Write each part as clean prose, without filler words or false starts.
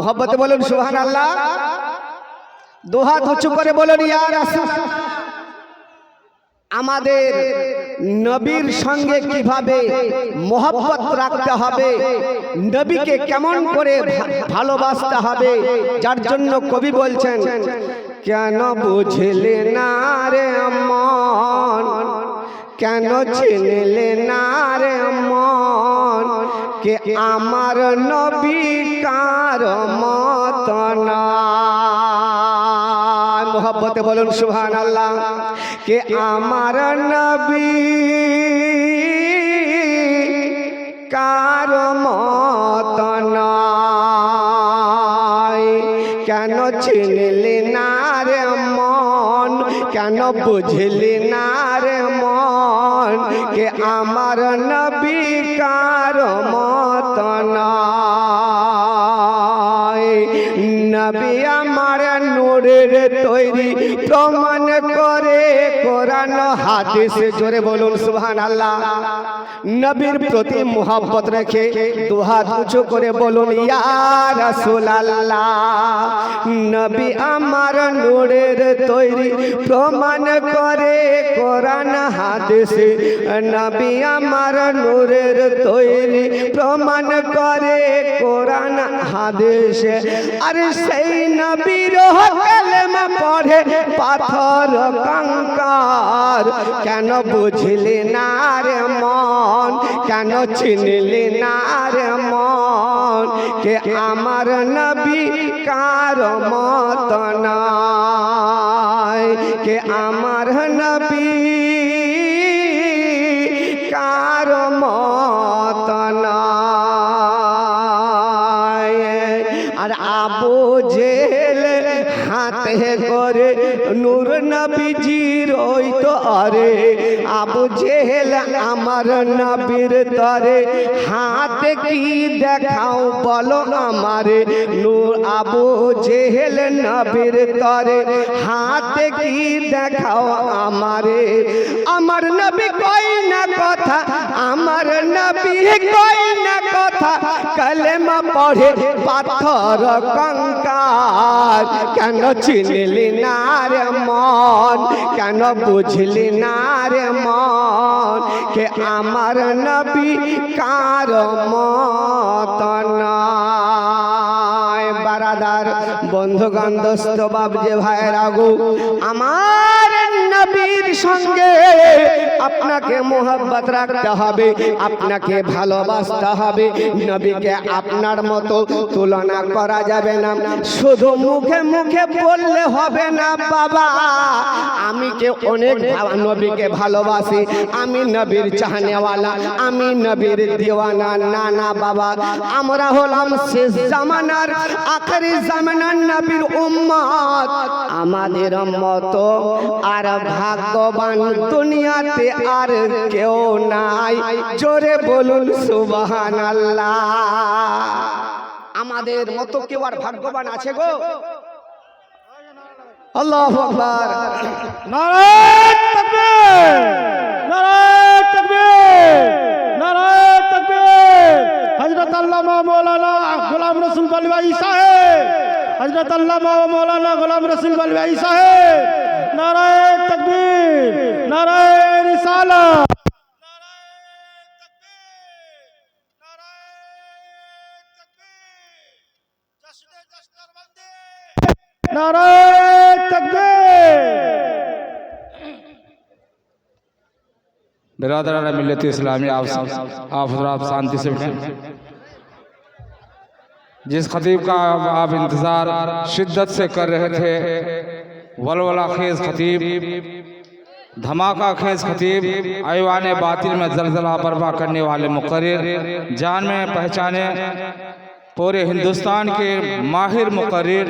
মোহব্বতে বলুন সুবহানাল্লাহ। দু হাত উঁচু করে বলুন ইয়া রাসূল। আমাদের নবীর সঙ্গে কিভাবে মোহব্বত রাখতে হবে, নবীকে কেমন করে ভালোবাসতে হবে, যার জন্য কবি বলছেন কেন বুঝলে না রে মন, কেন চিনলে না রে মন, কে আমার নবী কার মত না। মোহব্বতে বলুন সুবহানাল্লাহ। কে আমার নবী কার মত নয়, কেন চিনলি না রে মন, কেন বুঝলি না রে মন, কে আমার নবী কার মত নয়। নবী আমার নূরের তৈরি, প্রমাণ করে কোরআন হাদিস। জোরে বলুন সুবহানাল্লাহ। নবীর প্রতি মোহব্বত রেখে দু হাত উঁচু করে বলুন ইয়া রাসূলুল্লাহ। নবী আমার নূরের তৈরি, প্রমাণ করে কোরআন হাদিস। নবী আমার নূরের তৈরি, প্রমাণ করে কোরআন হাদিস। আর সেই নবীর কালেমা পড়ে পাথর কঙ্কার, কেন বুঝলি না রে মন, কেন চিনলি না রে মন, কে আমার নবী কার মত নয়, কে আমার নবী কার মত নয়। আর আবু জেহেল হাতে করে নূর নবীজির ওই তো আরে, আবু জেহেল আমার নবীর তরে হাতে কি দেখাও বলো আমারে। নূর আবু জেহেল নবীর তরে হাতে কি দেখাও আমারে। আমার নবী কই না কথা, আমার নবী কই না কথা, কলেমা পড়ে পাথর কঙ্কার, কেন চিনলি না রে মন, কেন বুঝলি না রে মন, কে আমার নবী কার মত নয়। বারাদার বন্ধুগণ দোস্ত বাপ যে ভাইয়েরা গো, আমার নবীর সঙ্গে আপনাকে মোহব্বত রাখতে হবে, আপনাকে ভালোবাসতে হবে। নবীকে আপনার মতো তুলনা করা যাবে না। শুধু মুখে মুখে বললে হবে না বাবা আমি কে অনেক নবীকে ভালোবাসি, আমি নবীর চাহনেওয়ালা, আমি নবীর দিওয়ানা। না না বাবা, আমরা হলাম শেষ জামানার আখেরি জামানার নবীর উম্মত। আমাদের মতো আর ভাগ্যবান দুনিয়াতে আর কেউ নাই। জোরে বলুন সুবহানাল্লাহ। আমাদের মতো কেউ আর ভাগ্যবান আছে গো? আল্লাহু আকবার। নারায়ে তাকবীর, নারায়ে তাকবীর, নারায়ে তাকবীর। হযরত আল্লামা মাওলানা গোলাম রসুল বলভাই সাহেব, হযরত আল্লামা মাওলানা গোলাম রসুল বলভাই সাহেব। নারায়ে তাকবীর, নারায়ে রিসালাত। नाराये तकबीर। बिरादरान मिल्लत इस्लामी, आप हज़रात शांति से बैठें। जिस खतीब का आप इंतज़ार शिद्दत से कर रहे थे, वलवला खेज खतीब, धमाका खेज खतीब, ऐवान बातिल में जलजला बर्पा करने वाले मुकर्रिर, जान में पहचाने पूरे हिंदुस्तान के माहिर मुकर्रिर,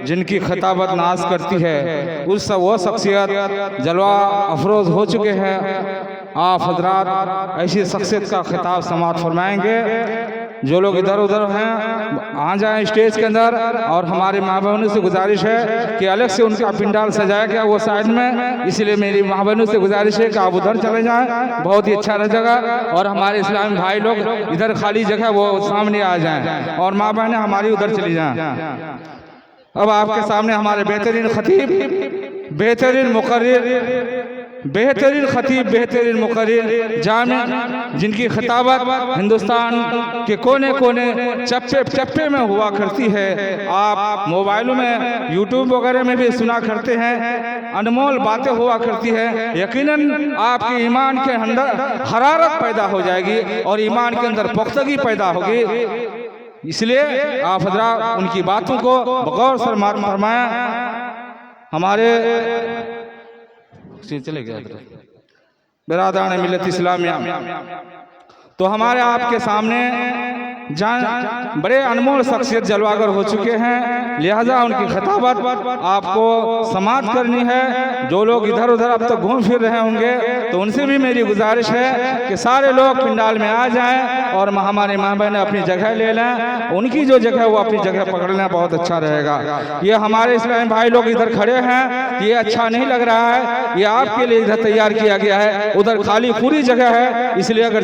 जिनकी खिताबत नाज करती है, उस वो शख्सियत जलवा अफरोज़ हो चुके हैं। आप हजरात ऐसी शख्सियत का खिताब समाअत फरमाएंगे। जो लोग इधर उधर हैं आ जाएं स्टेज के अंदर। और हमारे माँ बहनों से गुजारिश है कि अलग से उनका पिंडाल सजाया गया वो साइड में, इसलिए मेरी माँ बहनों से गुजारिश है कि आप उधर चले जाएं, बहुत ही अच्छा रहेगा। और हमारे इस्लामी भाई लोग इधर खाली जगह वो सामने आ जाएं और माँ बहनें हमारी उधर चली जाएं। अब आपके सामने हमारे बेहतरीन खतीब, बेहतरीन मुकर्रिर, बेहतरीन खतीब, बेहतरीन मुकर्रिर जामे, जिनकी खिताबत हिंदुस्तान के कोने कोने चप्पे चप्पे में हुआ करती है। आप मोबाइलों में यूट्यूब वगैरह में भी सुना करते हैं, अनमोल बातें हुआ करती है। यकीनन आपके ईमान के अंदर हरारत पैदा हो जाएगी और ईमान के अंदर पुख्तगी पैदा होगी। इसलिए आप हज़रात उनकी बातों को बगौर समाअत फरमाया। हमारे चले गया बिरादरान मिल्लत इस्लामिया, तो हमारे आपके सामने जान बड़े अनमोल शख्सियत जलवागर हो चुके हैं, लिहाजा उनकी खिताबत आपको समाअत करनी है। जो लोग इधर उधर अब तक घूम फिर रहे होंगे तो उनसे भी मेरी गुजारिश है कि सारे लोग पिंडाल में आ जाएं और हमारे माँ बहनें अपनी जगह ले लें। उनकी जो जगह वो अपनी जगह पकड़ लें, बहुत अच्छा रहेगा। ये हमारे इस्लामी भाई लोग इधर खड़े हैं, ये अच्छा नहीं लग रहा है, ये आपके लिए इधर तैयार किया गया है, उधर खाली पूरी जगह है। इसलिए अगर